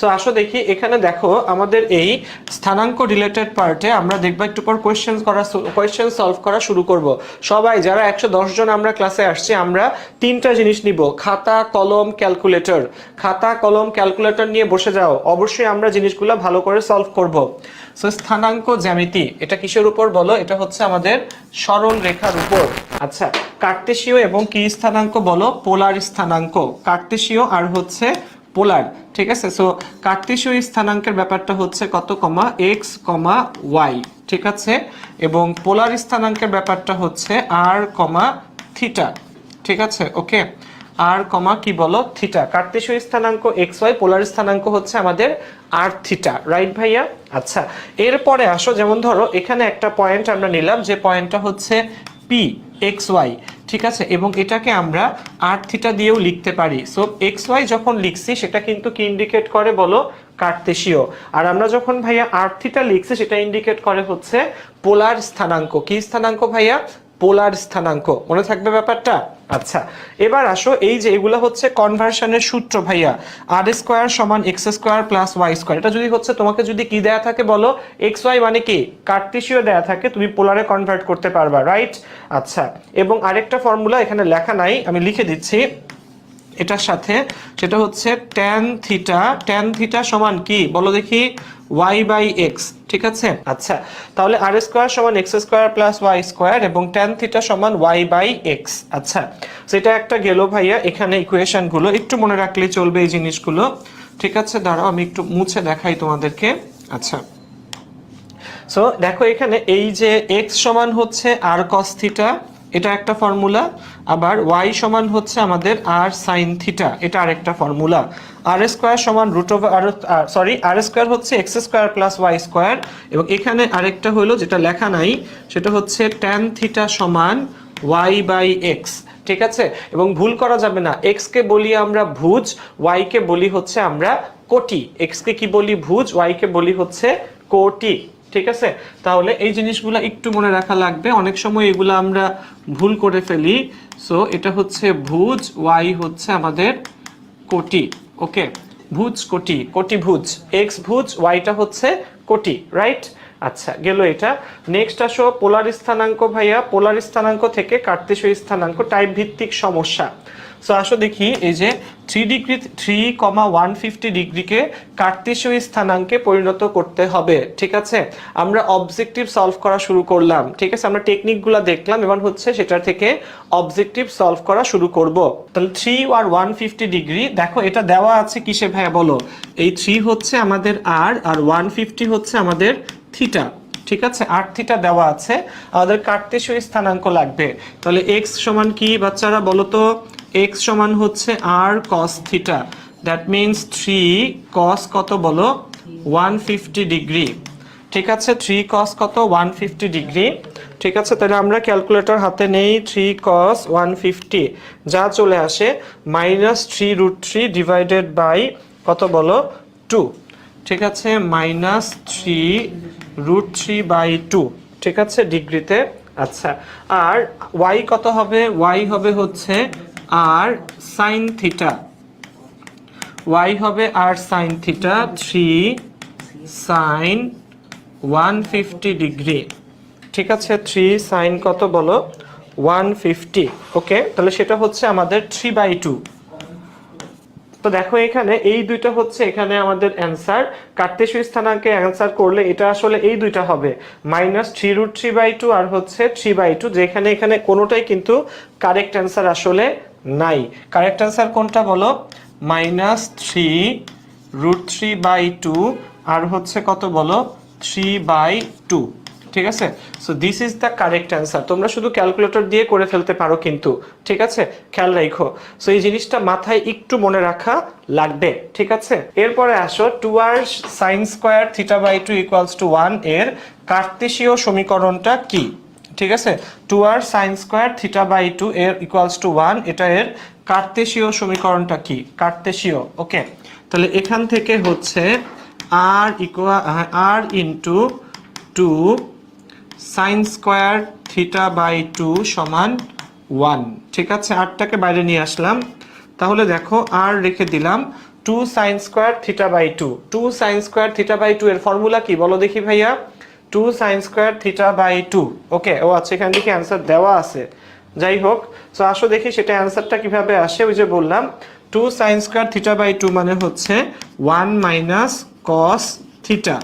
So আসো দেখি এখানে দেখো আমাদের এই স্থানাঙ্ক রিলেটেড পার্টে আমরা দেখবো একটু পর কোয়েশ্চেন সলভ করা শুরু করব। সবাই যারা 110 জন আমরা ক্লাসে আসছি, আমরা তিনটা জিনিস নিব, খাতা কলম ক্যালকুলেটর। খাতা কলম ক্যালকুলেটর নিয়ে বসে যাও, অবশ্যই আমরা জিনিসগুলো ভালো করে সলভ করব। সো স্থানাঙ্ক জ্যামিতি, এটা কিসের উপর বলো? এটা হচ্ছে আমাদের সরল রেখার উপর। আচ্ছা, কার্তেশীয় এবং কি স্থানাঙ্ক বলো? পোলার স্থানাঙ্ক। কার্তেশীয় আর হচ্ছে পোলার, ঠিক আছে। সো কার্তেশীয় স্থানাঙ্কের ব্যাপারটা হচ্ছে কত, কমা এক্স কমা ওয়াই, ঠিক আছে। এবং পোলার স্থানাঙ্কের ব্যাপারটা হচ্ছে আর কমা থিটা, ঠিক আছে। ওকে, আর কমা কি বলো? থিটা। কার্তেশীয় স্থানাঙ্ক এক্স ওয়াই, পোলার স্থানাঙ্ক হচ্ছে আমাদের আর থিটা, রাইট ভাইয়া? আচ্ছা, এরপরে আসো, যেমন ধরো এখানে একটা পয়েন্ট আমরা নিলাম, যে পয়েন্টটা হচ্ছে পি এক্স ওয়াই, ঠিক আছে। এবং এটাকে আমরা আর থিটা দিয়েও লিখতে পারি। সো এক্স ওয়াই যখন লিখছি সেটা কিন্তু কি ইন্ডিকেট করে বলো? কার্তেশীয়। আর আমরা যখন ভাইয়া আর থিটা লিখছি সেটা ইন্ডিকেট করে হচ্ছে পোলার স্থানাঙ্ক। কি স্থানাঙ্ক ভাইয়া? পোলার স্থানাঙ্ক। মনে থাকবে ব্যাপারটা? আচ্ছা, এবার আসো, এই যে এগুলো হচ্ছে কনভার্সনের সূত্র ভাইয়া। আর স্কোয়ার সমান X square plus Y square. এটা যদি হচ্ছে তোমাকে যদি কি দেয়া থাকে বলো? এক্স ওয়াই মানে কি কার্তেশীয় দেয়া থাকে, তুমি পোলারে কনভার্ট করতে পারবা, রাইট? আচ্ছা, এবং আরেকটা ফর্মুলা এখানে লেখা নাই, আমি লিখে দিচ্ছি এটার সাথে, সেটা হচ্ছে ট্যান থিটা। ট্যান থিটা সমান কি বলো দেখি? ওয়াই বাই এক্স, ঠিক আছে। আচ্ছা, তাহলে আর স্কোয়ার সমান X square plus Y square এবং ট্যান থিটা সমান ওয়াই বাই এক্স। আচ্ছা, সেটা একটা গেল ভাইয়া। এখানে ইকুয়েশন গুলো একটু মনে রাখলেই চলবে এই জিনিসগুলো, ঠিক আছে। দাঁড়াও আমি একটু মুছে দেখাই তোমাদেরকে। আচ্ছা, সো দেখো এখানে এই যে এক্স সমান হচ্ছে আর কস থিটা, এটা একটা ফর্মুলা। আবার ওয়াই সমান হচ্ছে আমাদের আর সাইন থিটা, এটা আরেকটা ফর্মুলা। আর স্কোয়ার সমান রুট ওভার আর স্কোয়ার হচ্ছে X square plus Y square. এবং এখানে আরেকটা হলো যেটা লেখা নাই, সেটা হচ্ছে ট্যান থিটা সমান ওয়াই বাই এক্স, ঠিক আছে। এবং ভুল করা যাবে না, এক্স কে বলি আমরা ভুজ, ওয়াই কে বলি হচ্ছে আমরা কোটি। এক্স কে কি বলি? ভুজ, ওয়াই কে বলি হচ্ছে কোটি, ঠিক আছে। তাহলে এই জিনিসগুলো একটু মনে রাখা লাগবে, অনেক সময় এগুলো আমরা ভুল করে ফেলি। সো এটা হচ্ছে ভুজ, ওয়াই হচ্ছে আমাদের কোটি। ওকে, ভুজ কোটি, কোটি ভুজ, এক্স ভুজ, ওয়াইটা হচ্ছে কোটি, রাইট? আচ্ছা, গেল এটা। নেক্সট আসো পোলার স্থানাঙ্ক ভাইয়া। পোলার স্থানাঙ্ক থেকে কার্তেশীয় স্থানাঙ্ক, টাইপ ভিত্তিক সমস্যা। সো আসো দেখি, এই যে 3,150 ডিগ্রিকে কার্তেশীয় স্থানাঙ্কে পরিণত করতে হবে, ঠিক আছে। আমরা অবজেক্টিভ সলভ করা শুরু করলাম, ঠিক আছে। আমরা টেকনিকগুলো দেখলাম, এবার হচ্ছে সেটা থেকে অবজেক্টিভ সলভ করা শুরু করব। তাহলে 3 আর 150 ডিগ্রি, দেখো এটা দেওয়া আছে কিসে ভাইয়া বলো? এই 3 হচ্ছে আমাদের আর 150 হচ্ছে আমাদের থিটা, ঠিক আছে। আর থিটা দেওয়া আছে, আমাদের কার্তেশীয় স্থানাঙ্ক লাগবে। তাহলে এক্স সমান কি বাচ্চারা বলো তো? এক্স সমান হচ্ছে আর কস থিটা, দ্যাট মিনস 3 কস কত বলো? 150 ডিগ্রি, ঠিক আছে। 3 কস কত? 150 ডিগ্রি, ঠিক আছে। তাহলে আমরা ক্যালকুলেটর হাতে নেই, 3 কস 150 যা চলে আসে -3√3 ডিভাইডেড বাই কত বলো? 2, ঠিক আছে। -3√3/2, ঠিক আছে, ডিগ্রিতে। আচ্ছা, আর ওয়াই কত হবে? ওয়াই হবে হচ্ছে আর সাইন থিটা, ওয়াই হবে আর সাইন থিটা, 3 সাইন 150 ডিগ্রি, ঠিক আছে। 3 সাইন কত বলো? 150, ওকে। তাহলে সেটা হচ্ছে আমাদের 3/2। তো দেখো এখানে এই দুইটা হচ্ছে এখানে আমাদের অ্যান্সার। কার্তেশীয় স্থানাঙ্কে অ্যান্সার করলে এটা আসলে এই দুইটা হবে, -3√3/2 আর হচ্ছে 3/2, যেখানে এখানে কোনোটাই কিন্তু কারেক্ট অ্যান্সার আসলে নাই। কারেক্ট অ্যান্সার কোনটা বলো? -3√3/2 আর হচ্ছে কত বলো? 3/2, ঠিক আছে। So this is the correct answer. তোমরা শুধু ক্যালকুলেটর দিয়ে করে ফেলতে পারো কিন্তু, ঠিক আছে, খেয়াল রাখো। সো এই জিনিসটা মাথায় একটু মনে রাখা লাগবে, ঠিক আছে। এরপরে আসো 2r sin স্কয়ার θ/2 = 1 এর কার্তেশীয় সমীকরণটা কি? ঠিক আছে, 2r sin স্কয়ার θ/2 এর = 1, এটা এর কার্তেশীয় সমীকরণটা কি? কার্তেশীয়, ওকে। তাহলে এখান থেকে হচ্ছে r * 2 sin স্কয়ার θ/2 সমান 1, ঠিক আছে। আরটাকে বাইরে নিয়ে আসলাম, তাহলে দেখো আর রেখে দিলাম 2 sin square theta by 2। 2 sin square theta by 2 এর ফর্মুলা কি বলো দেখি ভাইয়া? 2 sin square theta by 2। Okay, ও আচ্ছা, এখান থেকে অ্যান্সার দেওয়া আছে। যাই হোক, সো আসো দেখি সেটা অ্যান্সারটা কিভাবে আসে। ওই যে বললাম 2 sin স্কয়ার থিটা বাই 2 মানে হচ্ছে 1 মাইনাস cos থিটা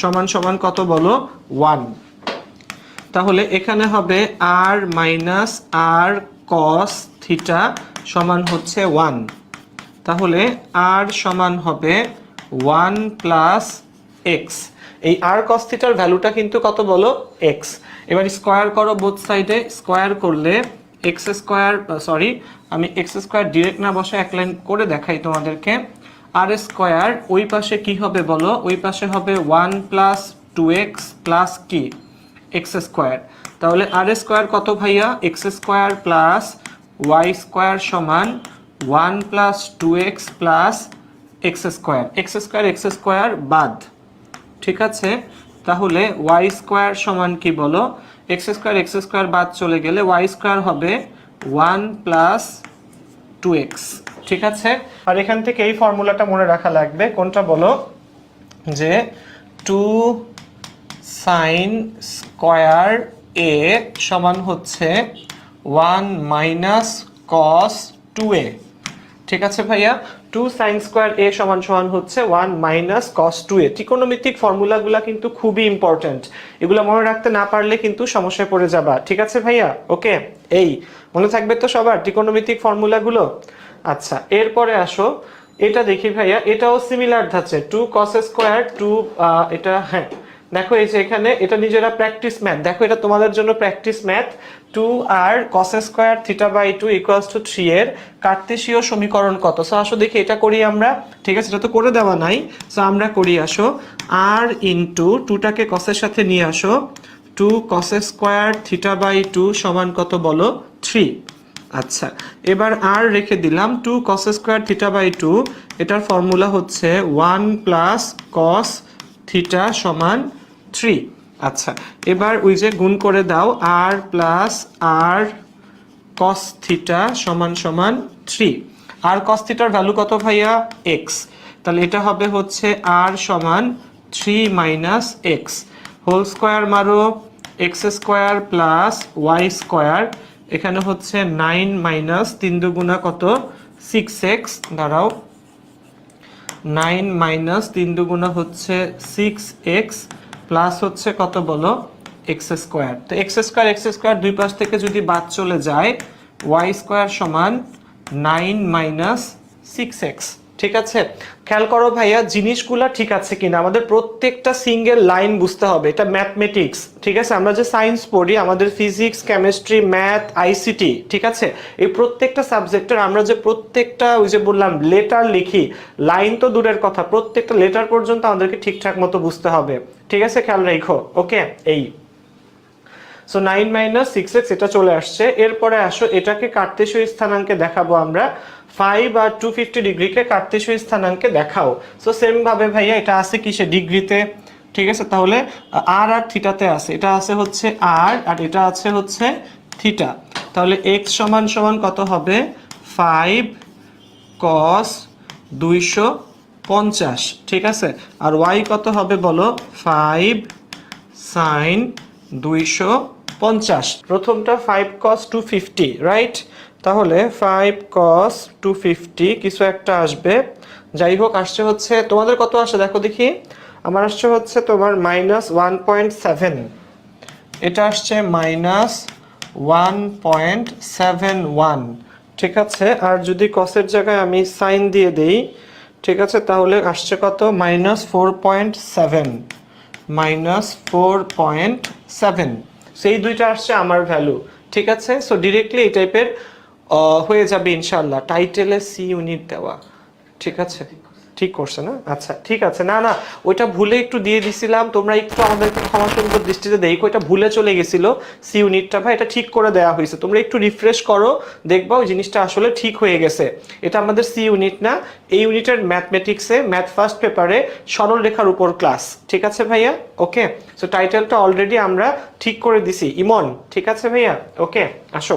সমান সমান কত বলো? 1। তাহলে এখানে হবে r minus r cos theta সমান হচ্ছে 1। তাহলে r সমান হবে 1 প্লাস এক্স। এই r cos থিটার ভ্যালুটা কিন্তু কত বলো? x। এবার স্কোয়ার করো বোথ সাইডে। স্কোয়ার করলে এক্স স্কোয়ার, সরি আমি এক্স স্কোয়ার ডিরেক্ট না বসে এক লাইন করে দেখাই তোমাদেরকে। আর স্কোয়ার ওই পাশে কি হবে বলো? ওই পাশে হবে 1 প্লাস 2x প্লাস কি? X square. তাহলে আর স্কোয়ার কত ভাইয়া? X square plus Y square সমান 1 plus 2x plus X square. X square বাদ, ঠিক আছে? তাহলে ওয়াই স্কোয়ার সমান কি বলো? এক্স স্কোয়ার বাদ চলে গেলে ওয়াই স্কোয়ার হবে 1 প্লাস 2x, ঠিক আছে? আর এখান থেকে এই ফর্মুলাটা মনে রাখা লাগবে, কোনটা বলো? যে 2 sin স্কয়ার a সমান হচ্ছে 1 মাইনাস cos 2a, ঠিক আছে ভাইয়া? 2 sin স্কয়ার a সমান সমান হচ্ছে 1 মাইনাস cos 2a। ত্রিকোণমিতিক ফর্মুলাগুলো কিন্তু খুবই ইম্পর্টেন্ট, এগুলো মনে রাখতে না পারলে কিন্তু সমস্যায় পড়ে যাবা, ঠিক আছে ভাইয়া? ওকে, এই মনে থাকবে তো সবার ত্রিকোণমিতিক ফর্মুলাগুলো? আচ্ছা, এরপরে আসো এটা দেখি ভাইয়া, এটাও সিমিলার ধাঁচে 2 cos স্কয়ার 2, এটা হ্যাঁ দেখো এই যে এখানে এটা নিজেরা প্র্যাকটিস ম্যাথ, দেখো এটা তোমাদের জন্য প্র্যাকটিস ম্যাথ। 2 আর cos square theta by 2 equals to 3 এর কার্তেশীয় সমীকরণ কত? সো আসো দেখি এটা করি আমরা, ঠিক আছে? এটা তো করে দেওয়া নাই, সো আমরা করি। আসো r ইনটু 2টাকে cos এর সাথে নিয়ে আসো, 2 cos স্কয়ার থিটা বাই 2 সমান কত বলো? 3। আচ্ছা, এবার আর রেখে দিলাম 2 cos স্কয়ার থিটা বাই 2, এটার ফর্মুলা হচ্ছে 1 প্লাস cos থিটা সমান 3। আচ্ছা, এবার ওই যে গুণ করে দাও, r plus r cos theta সমান সমান 3। r cos থিটার ভ্যালু কত ভাইয়া? x। তাহলে এটা হবে হচ্ছে r সমান 3 মাইনাস x হোল স্কোয়ার মারো, x square plus y square, এখানে হচ্ছে 9 মাইনাস 3 দুগুণা কত? 6x। দাঁড়াও, 9 মাইনাস 3 দুগুণা হচ্ছে 6x প্লাস হচ্ছে কত বলো? X square. তো এক্স স্কোয়ার দুই পাশ থেকে যদি বাদ চলে যায়, ওয়াই স্কোয়ার সমান 9 মাইনাস 6x, ঠিক আছে? খেয়াল করো ভাইয়া জিনিসগুলা ঠিক আছে কিনা, আমাদের প্রত্যেকটা সিঙ্গেল লাইন বুঝতে হবে, এটা ম্যাথমেটিক্স, ঠিক আছে? আমরা যে সায়েন্স পড়ি, আমাদের ফিজিক্স, কেমিস্ট্রি, ম্যাথ, আইসিটি, ঠিক আছে? এই প্রত্যেকটা সাবজেক্টের আমরা যে প্রত্যেকটা ওই যে বললাম লেটার লিখি, লাইন তো দূরের কথা, প্রত্যেকটা লেটার পর্যন্ত আমাদেরকে ঠিকঠাক মতো বুঝতে হবে, ঠিক আছে? খেয়াল রাখো, ওকে? এই সো 9 মাইনাস 6x এটা চলে আসছে। এরপরে আসো এটাকে কার্তেশীয় স্থানাঙ্কে দেখাবো আমরা। 5 আর 250 ডিগ্রিকে কার্তেশীয় স্থানাঙ্কে দেখাও। সো সেম ভাবে ভাইয়া এটা আছে কিসে? ডিগ্রিতে, ঠিক আছে? তাহলে আর থিটাতে আছে, এটা আছে হচ্ছে আর এটা আছে হচ্ছে থিটা। তাহলে x সমান সমান কত হবে? 5 cos 250, ঠিক আছে? আর y কত হবে বলো? 5 sin 250। প্রথমটা 5 cos 250, রাইট? তাহলে 5 cos 250 কিছু একটা আসবে, যাই হোক আসছে হচ্ছে তোমাদের কত আসে দেখো দেখি। আমার আসছে হচ্ছে তোমার -1.7, এটা আসছে -1.71, ঠিক আছে? আর যদি cos-এর জায়গায় আমি সাইন দিয়ে দেই, ঠিক আছে, তাহলে আসছে কত? -4.7, -4.7। সেই দুইটা আসছে আমার ভ্যালু, ঠিক আছে? সো ডিরেক্টলি এই টাইপের হয়ে যাবে ইনশাল্লাহ। টাইটেলে সি ইউনিট দেওয়া, ঠিক আছে? ঠিক করছে না? আচ্ছা ঠিক আছে। না না, ওইটা ভুলে একটু দিয়ে দিছিলাম, তোমরা একটু আমাদেরকে ক্ষমা সুন্দর দৃষ্টিতে দেখো, এটা ভুলে চলে গেছিল সি ইউনিটটা ভাই, এটা ঠিক করে দেওয়া হয়েছে, তোমরা একটু রিফ্রেশ করো, দেখবা ওই জিনিসটা আসলে ঠিক হয়ে গেছে। এটা আমাদের সি ইউনিট না, এই ইউনিটের ম্যাথমেটিক্সে ম্যাথ ফার্স্ট পেপারে সরল রেখার উপর ক্লাস, ঠিক আছে ভাইয়া? ওকে, সো টাইটেলটা অলরেডি আমরা ঠিক করে দিছি ইমন, ঠিক আছে ভাইয়া? ওকে, আসো।